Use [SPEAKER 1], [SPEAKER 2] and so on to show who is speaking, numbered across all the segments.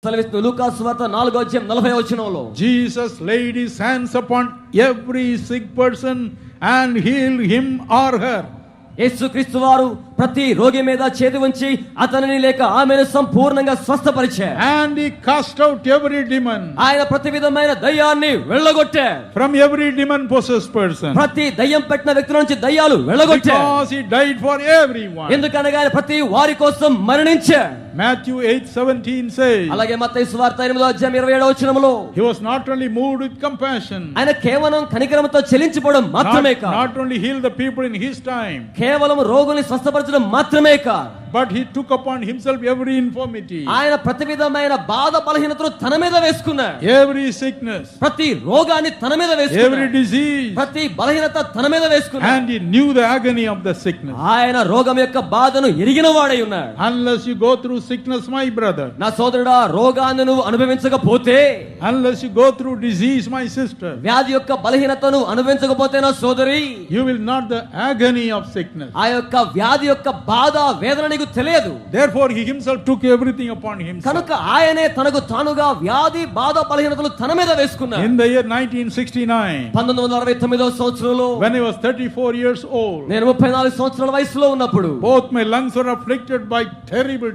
[SPEAKER 1] సెలవిస్తుంది లూకాసు వార్త 4:40
[SPEAKER 2] Jesus laid his hands upon every sick person and healed him or her.
[SPEAKER 1] యేసుక్రీస్తు వారు ప్రతి రోగి మీద చేతి ఉంచి అతనిని లేక ఆమెను సంపూర్ణంగా స్వస్థపరిచారు.
[SPEAKER 2] And he cast out every demon.
[SPEAKER 1] ఆయన ప్రతి విధమైన దయ్యాన్ని వెళ్ళగొట్టారు.
[SPEAKER 2] From every demon possessed person.
[SPEAKER 1] ప్రతి దయ్యం పట్టిన వ్యక్తుల నుంచి దయ్యాలు వెళ్ళగొట్టారు.
[SPEAKER 2] Because he died for everyone.
[SPEAKER 1] ఎందుకనగా ఆయన ప్రతి వారి కోసం మరణించారు.
[SPEAKER 2] Matthew 8:17 says.
[SPEAKER 1] అలాగే మత్తయి సువార్త 8:27
[SPEAKER 2] He was not only moved with compassion.
[SPEAKER 1] ఆయన కేవలం కనికరముతో చెలించిపోవడం మాత్రమే కాదు.
[SPEAKER 2] Not only heal the people in his time.
[SPEAKER 1] కేవలం రోగుల్ని స్వస్థపరచడం మాత్రమే కాదు.
[SPEAKER 2] But he took upon himself every infirmity.
[SPEAKER 1] ఆయన ప్రతి విధమైన బాధ బలహీనతను తన మీద వేసుకున్నాడు.
[SPEAKER 2] Every sickness.
[SPEAKER 1] ప్రతి రోగాన్ని తన మీద వేసుకున్నాడు.
[SPEAKER 2] Every disease.
[SPEAKER 1] ప్రతి బలహీనత తన మీద వేసుకున్నాడు.
[SPEAKER 2] And he knew the agony of the sickness.
[SPEAKER 1] ఆయన రోగం యొక్క బాధను ఎరిగిన వాడై ఉన్నాడు.
[SPEAKER 2] Unless you go through sickness, my brother.
[SPEAKER 1] నా సోదరుడా, రోగాన్ని నువ్వు అనుభవించకపోతే,
[SPEAKER 2] unless you go through disease, my sister.
[SPEAKER 1] వ్యాధి యొక్క బలహీనతను అనుభవించకపోతే నా సోదరి,
[SPEAKER 2] you will not the agony of sickness.
[SPEAKER 1] ఆ యొక్క వ్యాధి యొక్క బాధ వేదన నీకు తెలియదు.
[SPEAKER 2] Therefore he himself took everything upon himself.
[SPEAKER 1] కనుక ఆయనే తనకు తానుగా వ్యాధి బాధ బలహీనతలు తన మీద వేసుకున్నాడు.
[SPEAKER 2] In the year 1969,
[SPEAKER 1] 1969వ సంవత్సరంలో,
[SPEAKER 2] when I was 34 years old,
[SPEAKER 1] నేను 34 సంవత్సరాల వయసులో ఉన్నప్పుడు,
[SPEAKER 2] both my lungs were afflicted by terrible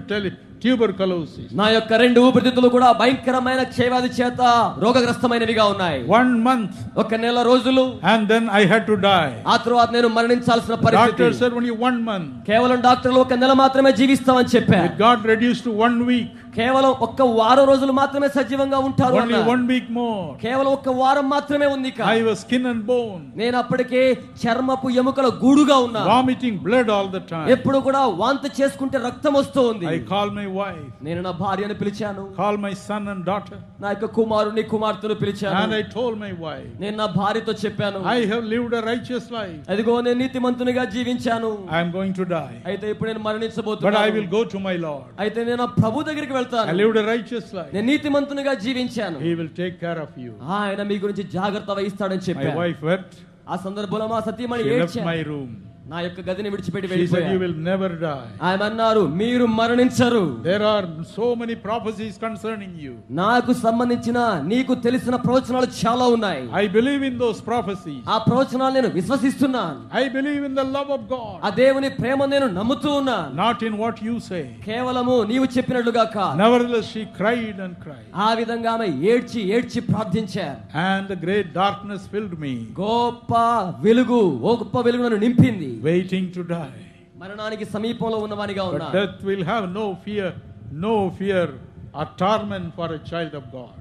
[SPEAKER 2] tuberculosis.
[SPEAKER 1] నా యొక్క రెండు ఊపిరితిత్తులు కూడా భయంకరమైన క్షయవ్యాధి చేత రోగగ్రస్తమైనవిగా ఉన్నాయి.
[SPEAKER 2] 1 month,
[SPEAKER 1] ఒక నెల రోజులు,
[SPEAKER 2] and then I had to die.
[SPEAKER 1] ఆ తరువాత నేను మరణించాల్సిన పరిస్థితి.
[SPEAKER 2] Doctor said only 1 month.
[SPEAKER 1] కేవలం డాక్టర్లు ఒక నెల మాత్రమే జీవిస్తామని చెప్పారు.
[SPEAKER 2] It got reduced to 1 week.
[SPEAKER 1] కేవలం ఒక్క వారం రోజులు మాత్రమే సజీవంగా ఉంటారు.
[SPEAKER 2] Only 1 week more.
[SPEAKER 1] కేవలం ఒక్క వారం మాత్రమే ఉంది.
[SPEAKER 2] I was skin and bone.
[SPEAKER 1] నేను అప్పటికే చర్మపు ఎముకల గూడుగా ఉన్నా.
[SPEAKER 2] Vomiting blood all the time.
[SPEAKER 1] ఎప్పుడు కూడా వాంతి చేసుకుంటే రక్తం వస్తూ ఉంది.
[SPEAKER 2] I called my wife.
[SPEAKER 1] నేను నా భార్యను పిలిచాను.
[SPEAKER 2] Called my son and daughter.
[SPEAKER 1] నా యొక్క కుమారుని కుమార్తెను పిలిచాను.
[SPEAKER 2] And I told my wife.
[SPEAKER 1] నేను నా భార్యతో చెప్పాను,
[SPEAKER 2] I have lived a righteous life.
[SPEAKER 1] అదిగో నేను నీతిమంతునిగా జీవించాను.
[SPEAKER 2] I am going to die.
[SPEAKER 1] అయితే ఇప్పుడు నేను మరణించబోతున్నాను.
[SPEAKER 2] But I will go to my Lord.
[SPEAKER 1] అయితే నేను నా ప్రభు దగ్గరికి వెళ్తాను.
[SPEAKER 2] I lived a righteous life.
[SPEAKER 1] నేను నీతిమంతునిగా జీవించాను.
[SPEAKER 2] He will take care of you.
[SPEAKER 1] ఆయన మీ గురించి జాగ్రత్త వహిస్తాడని చెప్పాను.
[SPEAKER 2] My wife wept.
[SPEAKER 1] ఆ సందర్భంలో మా సతీమణి
[SPEAKER 2] She left
[SPEAKER 1] ఏడ్చారు.
[SPEAKER 2] my room.
[SPEAKER 1] నా యొక్క గదిని విడిచిపెట్టి
[SPEAKER 2] She said, you
[SPEAKER 1] వెళ్ళిపోయారు.
[SPEAKER 2] will never die.
[SPEAKER 1] ఆయన అన్నారు, మీరు మరణించరు.
[SPEAKER 2] There are so many prophecies concerning you.
[SPEAKER 1] నాకు సంబంధించిన నీకు తెలిసిన ప్రవచనాలు చాలా ఉన్నాయి.
[SPEAKER 2] I believe in those prophecies.
[SPEAKER 1] ఆ ప్రవచనాలు నేను విశ్వసిస్తున్నాను.
[SPEAKER 2] I believe in the love of God.
[SPEAKER 1] ఆ దేవుని ప్రేమ నేను నమ్ముతూ ఉన్నాను.
[SPEAKER 2] Not in what you say.
[SPEAKER 1] కేవలము నీవు చెప్పినట్లుగా కాదు.
[SPEAKER 2] Nevertheless she cried and cried.
[SPEAKER 1] ఆ విధంగా ఆమె ఏడ్చి ఏడ్చి ప్రార్థించారు.
[SPEAKER 2] And the great darkness filled me.
[SPEAKER 1] గొప్ప వెలుగు నన్ను నింపింది.
[SPEAKER 2] Waiting to die.
[SPEAKER 1] మరణానికి సమీపంలో ఉన్నవానిగా
[SPEAKER 2] But
[SPEAKER 1] ఉన్నా.
[SPEAKER 2] death will have no fear or torment for a child of God.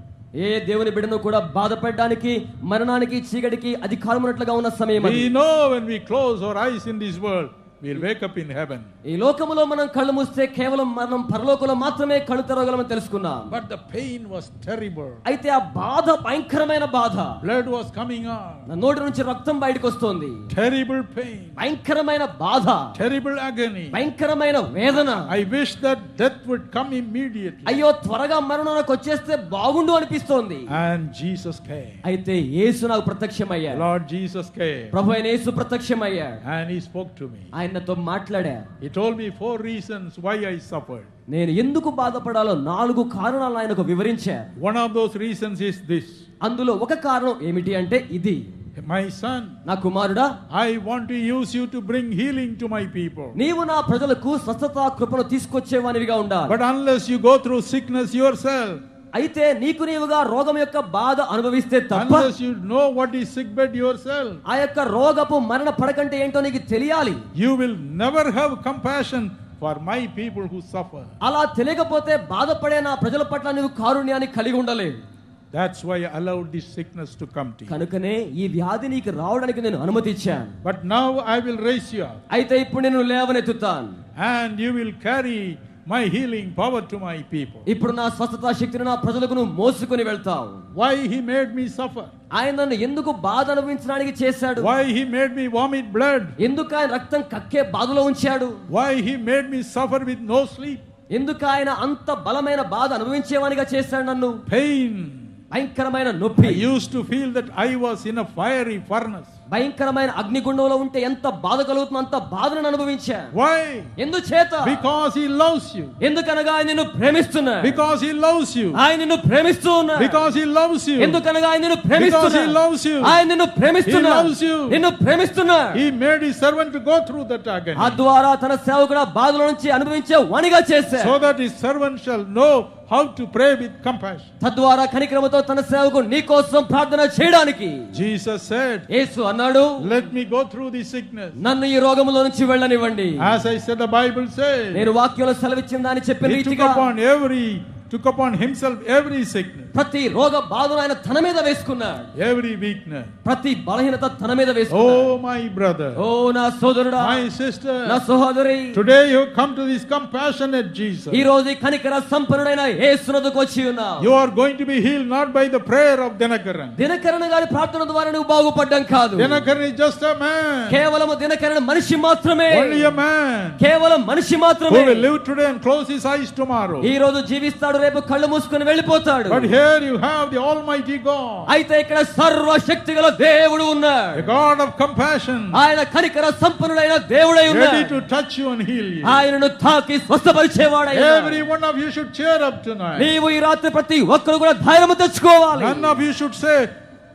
[SPEAKER 1] ఏ దేవుని బిడ్డను కూడా బాధపడడానికి, మరణానికి, చీకటికి అధికారం ఉన్నట్లుగా ఉన్న సమయం అది.
[SPEAKER 2] We know when we close our eyes in this world, we'll wake up in heaven.
[SPEAKER 1] ఈ లోకములో మనం కళ్ళు మూస్తే కేవలం మనం పరలోకంలో మాత్రమే కళ్ళు తెరవగలమని తెలుసుకున్నాం.
[SPEAKER 2] But the pain was terrible.
[SPEAKER 1] అయితే ఆ బాధ భయంకరమైన బాధ.
[SPEAKER 2] Blood was coming out.
[SPEAKER 1] నా నోటి నుంచి రక్తం బయటకు వస్తోంది.
[SPEAKER 2] Terrible pain.
[SPEAKER 1] భయంకరమైన బాధ.
[SPEAKER 2] Terrible agony.
[SPEAKER 1] భయంకరమైన వేదన.
[SPEAKER 2] I wish that death would come immediately.
[SPEAKER 1] అయ్యో, త్వరగా మరణం నాకు వచ్చేస్తే బాగుండు అనిపిస్తోంది.
[SPEAKER 2] And Jesus came.
[SPEAKER 1] అయితే యేసు నాకు ప్రత్యక్షమయ్యాడు.
[SPEAKER 2] Lord Jesus came.
[SPEAKER 1] ప్రభు అయిన యేసు ప్రత్యక్షమయ్యాడు.
[SPEAKER 2] And he spoke to me.
[SPEAKER 1] ఆయనతో మాట్లాడారు.
[SPEAKER 2] He told me 4 reasons why I suffered.
[SPEAKER 1] నేను ఎందుకు బాధపడాలో 4 కారణాలు ఆయనకు వివరించారు.
[SPEAKER 2] One of those reasons is this.
[SPEAKER 1] అందులో ఒక కారణం ఏమిటి అంటే ఇది,
[SPEAKER 2] My son,
[SPEAKER 1] నా కుమారుడా,
[SPEAKER 2] I want to use you to bring healing to my people.
[SPEAKER 1] నీవు నా ప్రజలకు స్వస్థత కృపను తీసుకొచ్చేవానివిగా ఉండాలి.
[SPEAKER 2] But unless you go through sickness yourself,
[SPEAKER 1] అయితే నీకు నీవుగా రోగం యొక్క బాధ అనుభవిస్తే తప్ప,
[SPEAKER 2] unless you know what is sickbed yourself,
[SPEAKER 1] ఆ యొక్క రోగపు మరణ పడకంటే ఏంటో నీకు తెలియాలి.
[SPEAKER 2] you will never have compassion for my people who suffer.
[SPEAKER 1] అలా తెలియకపోతే బాధపడే నా ప్రజల పట్ల నువ్వు కారుణ్యాన్ని కలిగి ఉండలేవు.
[SPEAKER 2] That's why I allowed this sickness to come to you.
[SPEAKER 1] కనుకనే ఈ వ్యాధి నీకు రావడానికి నేను అనుమతి ఇచ్చాను.
[SPEAKER 2] But now I will raise you up.
[SPEAKER 1] అయితే ఇప్పుడు నేను లేవనెత్తుతాను.
[SPEAKER 2] And you will carry my healing power to my people.
[SPEAKER 1] ఇప్పుడు నా స్వస్థత శక్తిని నా ప్రజలకు నువ్వు మోసుకొని వెళ్తావు.
[SPEAKER 2] Why he made me suffer?
[SPEAKER 1] ఆయన నన్ను ఎందుకు బాధ అనుభవించడానికి చేశాడు?
[SPEAKER 2] Why he made me vomit blood?
[SPEAKER 1] ఎందుకు ఆయన రక్తం కక్కే బాధలో ఉంచాడు?
[SPEAKER 2] Why he made me suffer with no sleep?
[SPEAKER 1] ఎందుకు ఆయన అంత బలమైన బాధ అనుభవించేవానిగా చేశాడు నన్ను?
[SPEAKER 2] Pain.
[SPEAKER 1] భయంకరమైన
[SPEAKER 2] I
[SPEAKER 1] నొప్పి.
[SPEAKER 2] used to feel that I was in a fiery furnace.
[SPEAKER 1] భయంకరమైన అగ్నిగుండంలో ఉంటే ఎంత బాధ కలుగుతుందో అంత బాధను అనుభవించా.
[SPEAKER 2] Why?
[SPEAKER 1] ఎందుచేత?
[SPEAKER 2] Because he loves you.
[SPEAKER 1] ఎందుకనగా ఆయన నిన్ను ప్రేమిస్తున్నాడు.
[SPEAKER 2] Because he loves you.
[SPEAKER 1] ఆయన నిన్ను ప్రేమిస్తూ ఉన్నాడు.
[SPEAKER 2] Because he loves you.
[SPEAKER 1] ఎందుకనగా ఆయన నిన్ను
[SPEAKER 2] Because he
[SPEAKER 1] ప్రేమిస్తున్నాడు.
[SPEAKER 2] loves you.
[SPEAKER 1] ఆయన నిన్ను ప్రేమిస్తున్నాడు.
[SPEAKER 2] He loves you.
[SPEAKER 1] నిన్ను ప్రేమిస్తున్నాడు.
[SPEAKER 2] He made his servant to go through that agony.
[SPEAKER 1] ఆ ద్వారా తన సేవకుడు బాధల నుంచి అనుభవించే వానిగా చేశాడు.
[SPEAKER 2] So that his servant shall know how to pray with compassion.
[SPEAKER 1] తద్వారా కనికరముతో తన సేవకుడు నీ కోసం ప్రార్థన చేయడానికి.
[SPEAKER 2] Jesus said,
[SPEAKER 1] యేసు అన్నాడు,
[SPEAKER 2] let me go through this sickness.
[SPEAKER 1] నన్ను ఈ రోగములో నుంచి వెళ్ళనివ్వండి.
[SPEAKER 2] As I said, the Bible says,
[SPEAKER 1] నేను వాక్యంలో సెలవిచ్చిందని చెప్పిన
[SPEAKER 2] he
[SPEAKER 1] రీతిగా
[SPEAKER 2] took upon himself every sickness,
[SPEAKER 1] ప్రతి రోగ బాధను ఆయన తన మీద వేసుకున్నాడు.
[SPEAKER 2] every weakness.
[SPEAKER 1] ప్రతి బలహీనత తన మీద వేసుకున్నాడు.
[SPEAKER 2] Oh my brother,
[SPEAKER 1] ఓ నా సోదరుడా,
[SPEAKER 2] my sister,
[SPEAKER 1] నా సహోదరి,
[SPEAKER 2] today you come to this compassionate Jesus.
[SPEAKER 1] ఈ రోజు ఈ కనికర సంపన్నుడైన యేసునకు వచ్చి ఉన్నావు.
[SPEAKER 2] You are going to be healed not by the prayer of Dinakaran.
[SPEAKER 1] దినకరణ గారి ప్రార్థన ద్వారా నువ్వు బాగుపడ్డం కాదు.
[SPEAKER 2] Dinakaran is just a man,
[SPEAKER 1] కేవలం దినకరణ మనిషి మాత్రమే.
[SPEAKER 2] only a man,
[SPEAKER 1] కేవలం మనిషి
[SPEAKER 2] who
[SPEAKER 1] మాత్రమే.
[SPEAKER 2] will live today and close his eyes tomorrow.
[SPEAKER 1] ఈ రోజు జీవిస్తాడు, రేపు కళ్ళు మూసుకొని వెళ్ళిపోతాడు.
[SPEAKER 2] But here you have the Almighty God,
[SPEAKER 1] అయితే ఇక్కడ సర్వశక్తి గల దేవుడు ఉన్నాడు.
[SPEAKER 2] the God of compassion,
[SPEAKER 1] ఆయన కనికర సంపన్నుడైన దేవుడై
[SPEAKER 2] ready
[SPEAKER 1] ఉన్నాడు.
[SPEAKER 2] to touch you and heal you.
[SPEAKER 1] ఆయనను తాకి స్వస్థపరిచేవాడై ఉన్నాడు.
[SPEAKER 2] Every one of you should cheer up tonight.
[SPEAKER 1] నీవు ఈ రాత్రి ప్రతి ఒక్కరు కూడా ధైర్యం తెచ్చుకోవాలి.
[SPEAKER 2] None of you should say,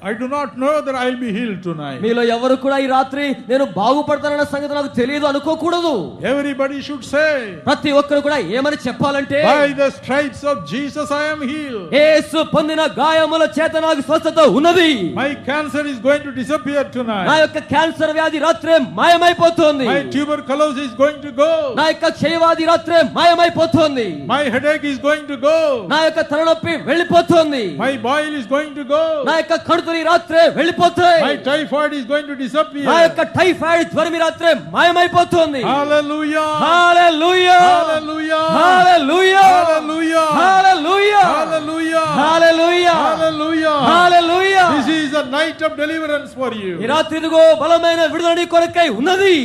[SPEAKER 2] I do not know that I will be healed tonight.
[SPEAKER 1] మీలో ఎవరు కూడా ఈ రాత్రి నేను బాగుపడతానన్న సంగతి నాకు తెలియదు అనుకోకూడదు.
[SPEAKER 2] Everybody should say,
[SPEAKER 1] ప్రతి ఒక్కరు కూడా ఏమని చెప్పాలంటే,
[SPEAKER 2] by the stripes of Jesus I am healed.
[SPEAKER 1] యేసు పొందిన గాయముల చేత నాకు స్వస్థత ఉన్నది.
[SPEAKER 2] My cancer is going to disappear
[SPEAKER 1] నా
[SPEAKER 2] tonight.
[SPEAKER 1] యొక్క క్యాన్సర్ వ్యాధి రాత్రే మాయమైపోతుంది.
[SPEAKER 2] My tuberculosis is going to go.
[SPEAKER 1] నా యొక్క క్షయవ్యాధి రాత్రే మాయమైపోతుంది.
[SPEAKER 2] My headache is going to go.
[SPEAKER 1] నా యొక్క తలనొప్పి వెళ్ళిపోతుంది.
[SPEAKER 2] My boil is going to go.
[SPEAKER 1] నా యొక్క కడుపుని రాత్రే వెళ్ళిపోతాయి.
[SPEAKER 2] My typhoid is going to disappear.
[SPEAKER 1] నా యొక్క టైఫాయిడ్ జ్వరం రాత్రే మాయమైపోతుంది.
[SPEAKER 2] Hallelujah.
[SPEAKER 1] Hallelujah,
[SPEAKER 2] Hallelujah.
[SPEAKER 1] Hallelujah,
[SPEAKER 2] Hallelujah.
[SPEAKER 1] Hallelujah,
[SPEAKER 2] Hallelujah.
[SPEAKER 1] Hallelujah,
[SPEAKER 2] Hallelujah.
[SPEAKER 1] Hallelujah.
[SPEAKER 2] This is a night of deliverance for
[SPEAKER 1] ఈ
[SPEAKER 2] you.
[SPEAKER 1] రాత్రి ఇదిగో బలమైన విడుదల నీ కొరకై ఉన్నది.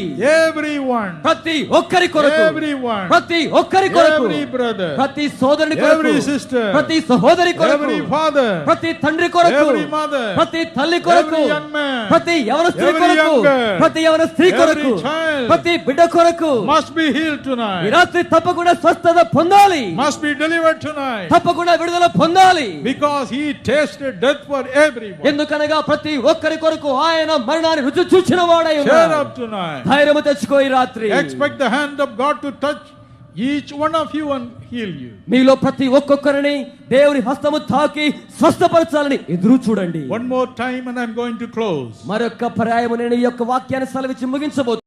[SPEAKER 2] Everyone.
[SPEAKER 1] ప్రతి ఒక్కరి కొరకు,
[SPEAKER 2] Everyone.
[SPEAKER 1] ప్రతి ఒక్కరి కొరకు,
[SPEAKER 2] Every brother.
[SPEAKER 1] ప్రతి సోదరుని కొరకు,
[SPEAKER 2] Every sister.
[SPEAKER 1] ప్రతి సహోదరి కొరకు,
[SPEAKER 2] Every father.
[SPEAKER 1] ప్రతి తండ్రి కొరకు,
[SPEAKER 2] Every mother.
[SPEAKER 1] ప్రతి తల్లి కొరకు,
[SPEAKER 2] Every young man.
[SPEAKER 1] ప్రతి యవన స్త్రీ
[SPEAKER 2] Every
[SPEAKER 1] కొరకు,
[SPEAKER 2] young girl.
[SPEAKER 1] ప్రతి యవన స్త్రీ కొరకు,
[SPEAKER 2] Every child.
[SPEAKER 1] ప్రతి బిడ్డ కొరకు
[SPEAKER 2] Must be healed
[SPEAKER 1] ఈ
[SPEAKER 2] tonight.
[SPEAKER 1] రాత్రి తప్పకుండా స్వస్థత పొందాలి.
[SPEAKER 2] Must be delivered tonight.
[SPEAKER 1] తప్పకుండా విడుదల పొందాలి.
[SPEAKER 2] Because he tasted death for everyone.
[SPEAKER 1] ఎందుకనగా ప్రతి ఒక్కరి కొరకు ఆయన మరణాన్ని రుచి చూచిన వాడై
[SPEAKER 2] Cheer
[SPEAKER 1] ఉన్నాడు.
[SPEAKER 2] up tonight.
[SPEAKER 1] ధైర్యము తెచ్చుకో ఈ రాత్రి.
[SPEAKER 2] Expect the hand of God to touch each one of you and heal you.
[SPEAKER 1] మీలో ప్రతి ఒక్కొక్కరిని దేవుని హస్తము తాకి స్వస్థపరచాలని ఎదురు చూడండి.
[SPEAKER 2] One more time and I'm going to close.
[SPEAKER 1] మరొక్క పర్యాయము నేను ఈ యొక్క వాక్యాన్ని సెలవిచ్చి ముగించబోతున్నాను.